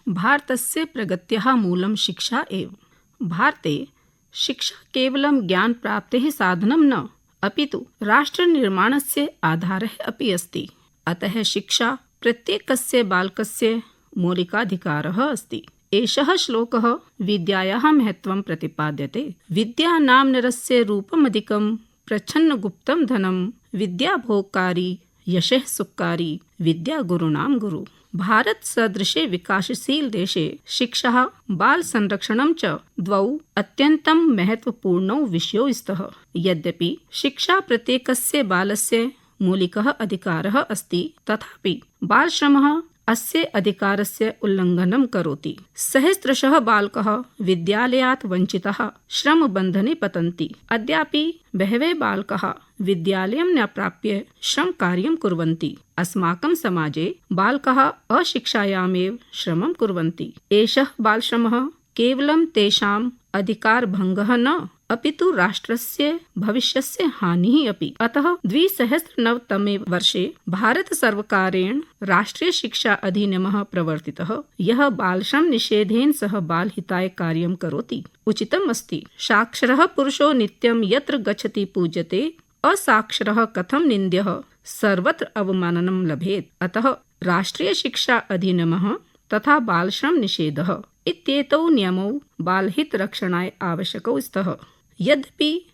भारतस्य प्रगत्याः मूलं शिक्षा एव। भारते शिक्षा केवलं ज्ञानप्राप्तेः साधनं न, अपि तु राष्ट्रनिर्माणस्य आधारः अपि अस्ति। अतः शिक्षा प्रत्येकस्य बालकस्य मौलिकाधिकारः अस्ति। एषः श्लोकः विद्यायाः महत्त्वं प्रतिपाद्यते। विद्या नाम नरस्य रूपमधिकं प्रच्छन्नगुप्तं धनं, विद्या भोगकारी यशः सुखकारी, विद्या गुरुणां गुरु। भारत सदृशे विकासशील देशे शिक्षा बाल संरक्षणं च द्वौ अत्यन्तं महत्वपूर्णौ विषयौ स्तः। यद्यपि शिक्षा प्रत्येकस्य बालस्य मौलिकः अधिकारः अस्ति, तथापि बालश्रमः अस्य अधिकारस्य उल्लङ्घनं करोति। सहस्रशः बालकाः विद्यालयात् वञ्चिताः श्रमबन्धने पतन्ति। अद्यापि बहवः बालकाः विद्यालयं न प्राप्य श्रमकार्यं कुर्वन्ति। अस्माकं समाजे बालकाः अशिक्षायामेव श्रमं कुर्वन्ति। एषः बालश्रमः केवलं तेषाम् अधिकारभङ्गः न, अपि तु राष्ट्रस्य भविष्यस्य हानिः अपि। अतः 2009 वर्षे भारतसर्वकारेण राष्ट्रीय शिक्षा अधिनियमः प्रवर्तितः, यः बालश्रम निषेधेन सह बालहिताय कार्यं करोति। उचितम् अस्ति। साक्षरः पुरुषो नित्यं यत्र गच्छति पूज्यते, असाक्षरः कथं निन्द्यः सर्वत्र अवमाननं लभेत्। अतः राष्ट्रीय शिक्षा अधिनियमः तथा बालश्रम निषेधः इत्येतौ नियमौ बालहितरक्षणाय आवश्यकौ स्तः। यद्यपि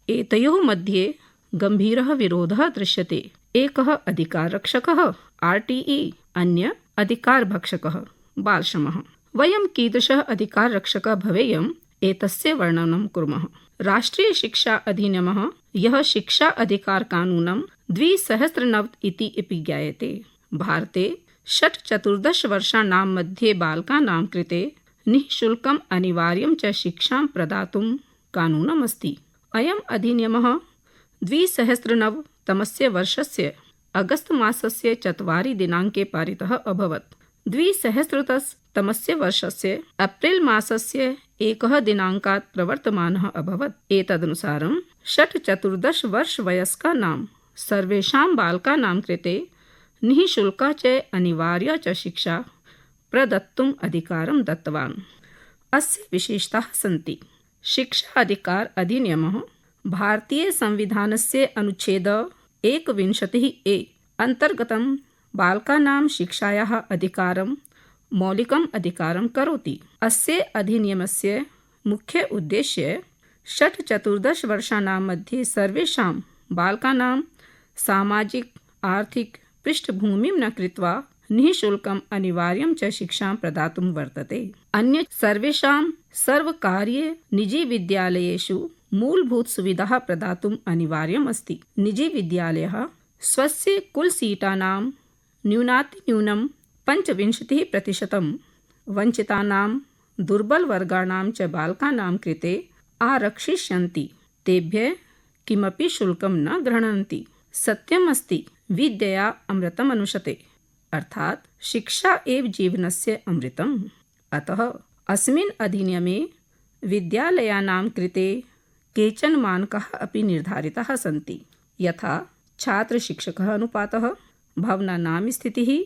एतयोः मध्ये गम्भीरः विरोधः दृश्यते। एकः अधिकाररक्षकः RTE, अन्य अधिकारभक्षकः बालश्रमः। वयं कीदृशः अधिकाररक्षकः भवेयम् एतस्य वर्णनं कुर्मः। राष्ट्रीय शिक्षा अधिनियमः, यः शिक्षा अधिकार कानूनं 2009 इति अपि ज्ञायते, भारते 6-14 वर्षाणां मध्ये बालकानां कृते निःशुल्कम् अनिवार्यं च शिक्षां प्रदातुं कानूनम् अस्ति। अयम् अधिनियमः 2009 वर्षस्य अगस्त मासस्य 4 दिनाङ्के पारितः अभवत्। 2010 वर्षस्य अप्रिल मासस्य 1 दिनाङ्कात् प्रवर्तमानः अभवत्। एतदनुसारं 6-14 वर्षवयस्कानां सर्वेषां बालकानां कृते निःशुल्का च अनिवार्या च शिक्षा प्रदत्तुम् अधिकारं दत्तवान्। अस्य विशेषताः सन्ति। शिक्षा अधिकार अधिनियमः भारतीय संविधानस्य अनुच्छेद 21A अन्तर्गतं बालकानां शिक्षायाः अधिकारं मौलिकम् अधिकारं करोति। अस्य अधिनियमस्य मुख्य उद्देश्य 6-14 वर्षाणां मध्ये सर्वेषां बालकानां सामाजिक आर्थिक पृष्ठभूमिं न कृत्वा निःशुल्कम् अनिवार्यं च शिक्षां प्रदातुं वर्तते। अन्य सर्वेषां सर्वकारीय निजी विद्यालयेषु मूलभूत सुविधाः प्रदातुम् अनिवार्यम् अस्ति। निजी विद्यालयः स्वस्य कुलसीटानां न्यूनातिन्यूनं 25% वञ्चितानां दुर्बलवर्गाणां च बालकानां कृते आरक्षिष्यन्ति। तेभ्यः किमपि शुल्कं न गृह्णन्ति। सत्यम् अस्ति, विद्यया अमृतम् अनुशते, अर्थात् शिक्षा एव जीवनस्य अमृतम्। अतः अस्मिन् अधिनियमे विद्यालयानां कृते केचन मानकाः अपि निर्धारिताः सन्ति, यथा छात्र-शिक्षकः अनुपातः, भवनानां स्थितिः,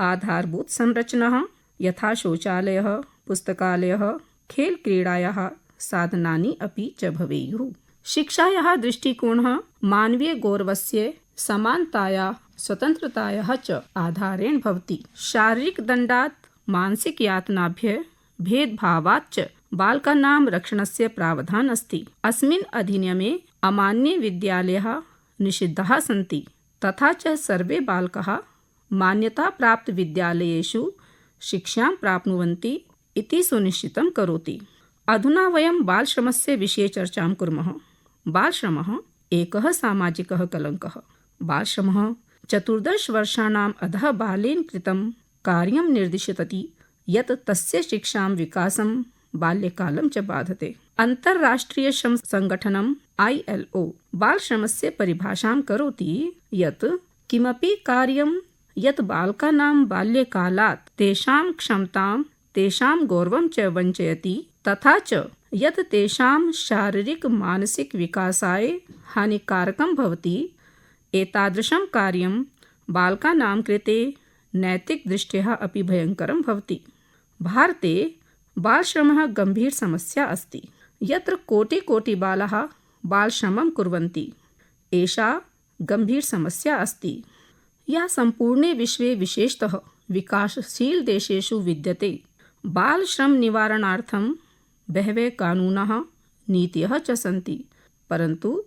आधारभूतसंरचना यथा शौचालयः, पुस्तकालयः, खेलक्रीडायाः साधनानि अपि च भवेयुः। शिक्षायाः दृष्टिकोणः मानवीयगौरवस्य, समानतायाः, स्वतन्त्रतायाः च आधारेण भवति। शारीरिकदण्डात् मानसिकयातनाभ्यः भेदभावात् च बालकानां रक्षणस्य प्रावधानम् अस्ति। अस्मिन् अधिनियमे अमान्यविद्यालयाः निषिद्धाः सन्ति, तथा च सर्वे बालकाः मान्यताप्राप्तविद्यालयेषु शिक्षां प्राप्नुवन्ति इति सुनिश्चितं करोति। अधुना वयं बालश्रमस्य विषये चर्चां कुर्मः। बालश्रमः एकः सामाजिकः कलङ्कः। बालश्रमः 14 वर्षाणाम् अधः बालेन कृतं कार्यं निर्दिशति यत् तस्य शिक्षां विकासं बाल्यकालं च बाधते। अन्तर्राष्ट्रीय श्रम संगठनं ILO बालश्रमस्य परिभाषां करोति यत् किमपि कार्यं यत् बालकानां बाल्यकालात् तेषां क्षमतां, तेषां गौरवं च वञ्चयति, तथा च यत् तेषां शारीरिक मानसिक विकासाय हानिकारकं भवति, एतादृशं कार्यं बालकानां कृते नैतिकदृष्ट्या अपि भयङ्करं भवति। भारते बालश्रमः गंभीर समस्या अस्ति। यत्र कोटिकोटिबालाः बालश्रमं कुर्वन्ति, एषा गंभीर समस्या अस्ति। या संपूर्णे विश्वे विशेषतः विकासशील देशेषु विद्यते। बालश्रम निवारणार्थं बहवः कानूनाः नीतयः च सन्ति, परन्तु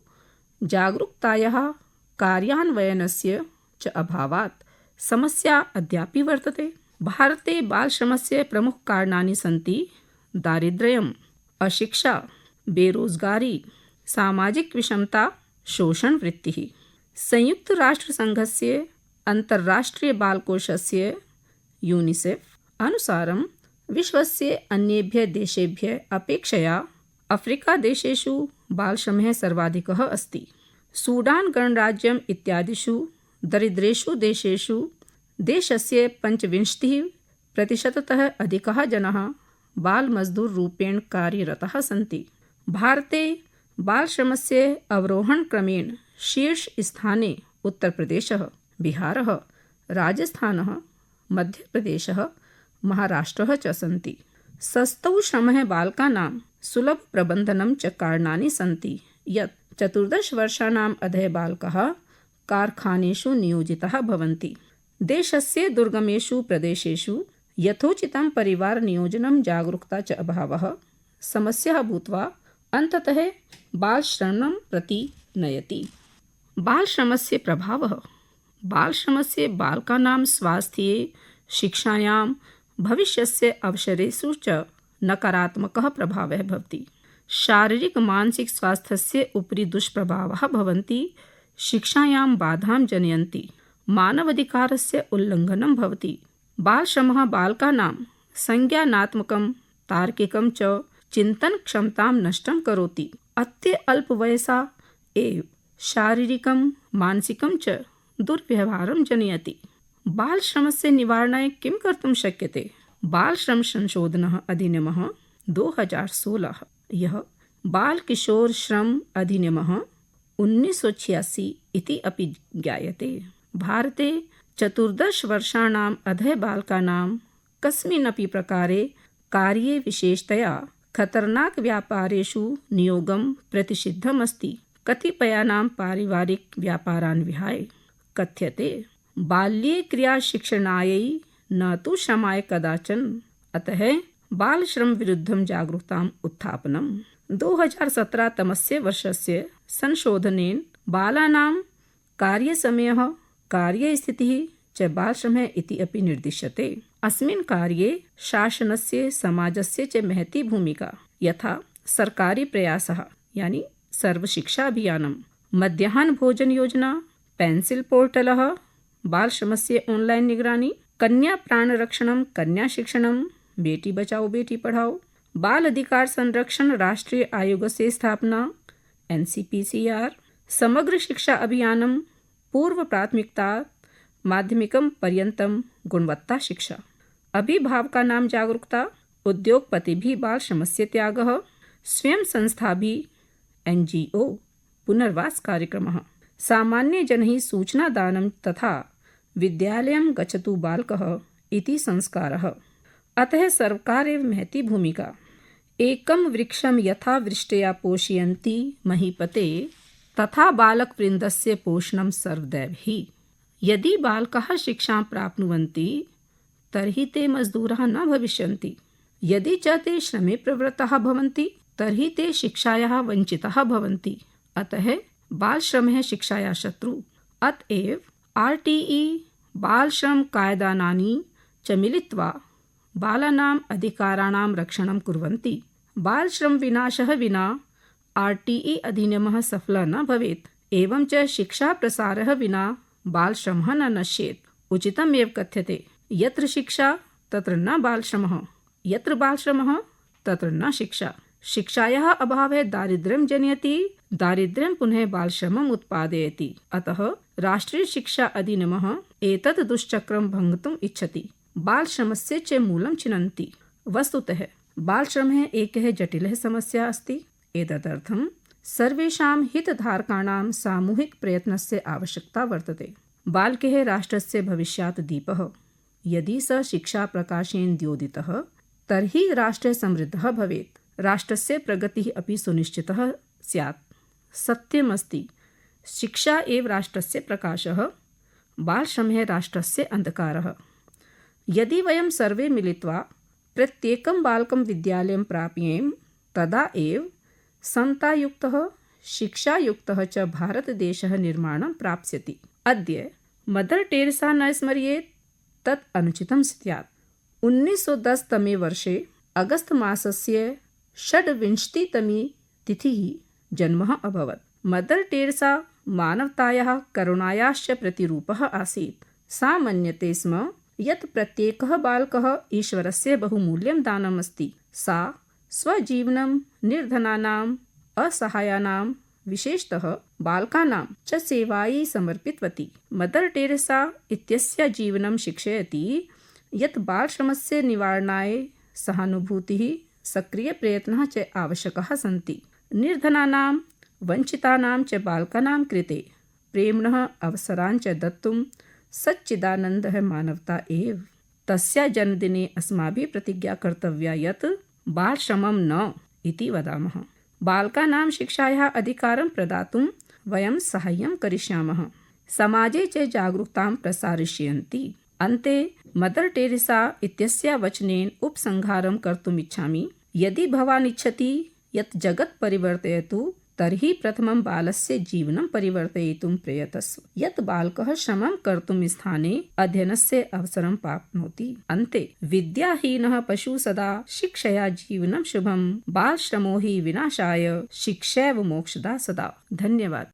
जागरूकतायाः कार्यान्वयनस्य च अभावात् समस्या अद्यापि वर्तते। भारते बालश्रमस्य प्रमुखकारणानि सन्ति दारिद्र्यम्, अशिक्षा, बेरोजगारी, सामाजिक विषमता, शोषणवृत्तिः। संयुक्तराष्ट्रसङ्घस्य अन्तर्राष्ट्रीय बालकोषस्य यूनिसेफ अनुसारं विश्वस्य अन्येभ्यः देशेभ्यः अपेक्षया अफ्रीकादेशेषु बालश्रमः सर्वाधिकः अस्ति। सूडान् गणराज्यम् इत्यादिषु दरिद्रेषु देशेषु देशस्य 25% अधिकाः जनाः बालमजदूररूपेण कार्यरताः सन्ति। भारते बालश्रमस्य अवरोहणक्रमेण शीर्षस्थाने उत्तरप्रदेशः, बिहारः, राजस्थानः, मध्यप्रदेशः, महाराष्ट्रः च सन्ति। सस्तौ श्रमः बालकानां सुलभप्रबन्धनं च कारणानि सन्ति यत् 14 वर्षाणाम् अधः बालकाः कारखानेषु नियोजिताः भवन्ति। देशस्य दुर्गमेषु प्रदेशेषु यथोचितं परिवारनियोजनं जागरूकता च अभावः समस्या भूत्वा अन्ततः बालश्रमं प्रति नयति। बालश्रमस्य प्रभावः। बालश्रमस्य बालकानां स्वास्थ्ये, शिक्षायां, भविष्यस्य अवसरेषु च नकारात्मकः प्रभावः भवति। शारीरिक-मानसिक स्वास्थ्यस्य उपरि दुष्प्रभावाः भवन्ति, शिक्षायां बाधां जनयन्ति, मानवाधिकारस्य उल्लङ्घनं भवति। बालश्रमः बालकानां संज्ञानात्मकं, तार्किकं च चिन्तनक्षमतां नष्टं करोति। अत्य अल्पवयसा एव शारीरिकं, मानसिकं च दुर्व्यवहारं जनयति। बालश्रमस्य निवारणाय किं कर्तुं शक्यते? बालश्रम संशोधन अधिनियमः 2016, यः बाल-किशोर श्रम अधिनियमः 1986 इति अपि ज्ञायते। भारते 14 वर्षाणाम् अधः बालकानां कस्मिन्नपि प्रकारे कार्ये, विशेषतया खतरनाक व्यापारेषु नियोगं प्रतिषिद्धम् अस्ति। कतिपयानां पारिवारिक व्यापारान् विहाय कथ्यते बाल्ये क्रियाशिक्षणायै न तु श्रमाय कदाचन। अतः बालश्रम विरुद्धं जागरूकताम् उत्थापनम्। 2017 तमस्य वर्षस्य संशोधनेन बालानां कार्यसमयः, कार्यस्थितिः च बालश्रमः इति अपि निर्दिश्यते। अस्मिन् कार्ये शासनस्य, समाजस्य च महती भूमिका, यथा सर्वकारी प्रयासः यानी सर्वशिक्षा अभियानं, मध्याह्न भोजन योजना, पेंसिल पोर्टलः, बालश्रमस्य ऑनलाइन निगरानी, कन्या प्राणरक्षणं, कन्या शिक्षणं, बेटी बचाओ बेटी पढ़ाओ, बाल अधिकार संरक्षण राष्ट्रीय आयोगस्य स्थापना NCPCR, समग्र शिक्षा अभियानं, पूर्व प्राथमिकता माध्यमिकं पर्यन्तं गुणवत्ता शिक्षा, अभिभावकानां जागरूकता, उद्योगपतिभिः बालश्रमस्य त्यागः, स्वयं संस्थाभिः NGO पुनर्वास कार्यक्रमः, सामान्यजनैः सूचनादानं तथा विद्यालयं गच्छतु बालकः इति संस्कारः। अतः सर्वकारस्य महती भूमिका। एकं वृक्षं यथा वृष्ट्या पोषयन्ति महीपते, तथा बालकवृन्दस्य पोषणं सर्वदैव। यदि बालकाः शिक्षां प्राप्नुवन्ति तर्हि ते मजदूराः न भविष्यन्ति। यदि च ते श्रमे प्रवृत्ताः भवन्ति तर्हि ते शिक्षायाः वञ्चिताः भवन्ति। अतः बालश्रमः शिक्षायाः शत्रु। अतएव RTE बालश्रम कायदानानि च मिलित्वा बालानाम् अधिकाराणां रक्षणं कुर्वन्ति। बालश्रम विनाशः विना RTE अधिनियमः सफलः न भवेत्। एवं च शिक्षा प्रसारः विना बालश्रमः न नश्येत्। उचितमेव कथ्यते यत्र शिक्षा तत्र न बालश्रमः, यत्र बालश्रमः तत्र न शिक्षा। शिक्षायाः अभावः दारिद्र्यं जनयति, दारिद्र्यं पुनः बालश्रमम् उत्पादयति। अतः राष्ट्रीय शिक्षा अधिनियमः एतत् दुश्चक्रं भङ्गतुम् इच्छति, बालश्रमस्य च मूलं चिनन्ति। वस्तुतः बालश्रमः एकः जटिलः समस्या अस्ति। एतदर्थं सर्वेषां हितधारकाणां सामूहिक प्रयत्नस्य आवश्यकता वर्तते। बालकः राष्ट्रस्य भविष्यात् दीपः। यदि स शिक्षा प्रकाशेन द्योतितः तर्हि राष्ट्रः समृद्धः भवेत्, राष्ट्रस्य प्रगतिः अपि सुनिश्चितः स्यात्। सत्यमस्ति, शिक्षा एव राष्ट्रस्य प्रकाशः, बालश्रमः राष्ट्रस्य अन्धकारः। यदि वयं सर्वे मिलित्वा प्रत्येकं बालकं विद्यालयं प्रापयेम, तदा एव समतायुक्तः शिक्षायुक्तः च भारतदेशः निर्माणं प्राप्स्यति। अद्य मदर टेरेसा न स्मर्येत् तत् अनुचितं स्यात्। 1910 तमे वर्षे अगस्त मासस्य 26तमी तिथिः जन्मः अभवत्। मदर टेरेसा मानवतायाः करुणायाश्च प्रतिरूपः आसीत्। सा मन्यते स्म यत् प्रत्येकः बालकः ईश्वरस्य बहुमूल्यं दानम् अस्ति। सा स्वजीवनं निर्धनानाम्, असहायानां, विशेषतः बालकानां च सेवायै समर्पितवती। मदर टेरेसा इत्यस्य जीवनं शिक्षयति यत् बालश्रमस्य निवारणाय सहानुभूतिः, सक्रियप्रयत्नः च आवश्यकाः सन्ति। निर्धनानां, वञ्चितानां च बालकानां कृते प्रेम्णः अवसरान् च दत्तुं सच्चिदानन्दः मानवता एव। तस्य जन्मदिने अस्माभिः प्रतिज्ञा कर्तव्या यत् बालश्रमं न इति वदामः। बालकानां शिक्षायाः अधिकारं प्रदातुं वयं साहाय्यं करिष्यामः, समाजे च जागरूकतां प्रसारयिष्यन्ति। अन्ते मदर टेरेसा इत्यस्य वचनेन उपसंहारं कर्तुम् इच्छामि। यदि भवान् इच्छति यत् जगत् परिवर्तयतु, तर्हि प्रथमं बालस्य जीवनं परिवर्तयितुं प्रयतस्व। यत् बालकः श्रमं कर्तुं स्थाने अध्ययनस्य अवसरं प्राप्नोति। अन्ते विद्याहीनः पशु सदा शिक्षया जीवनं शुभं, बालश्रमो हि विनाशाय, शिक्षैव मोक्षदा सदा। धन्यवाद।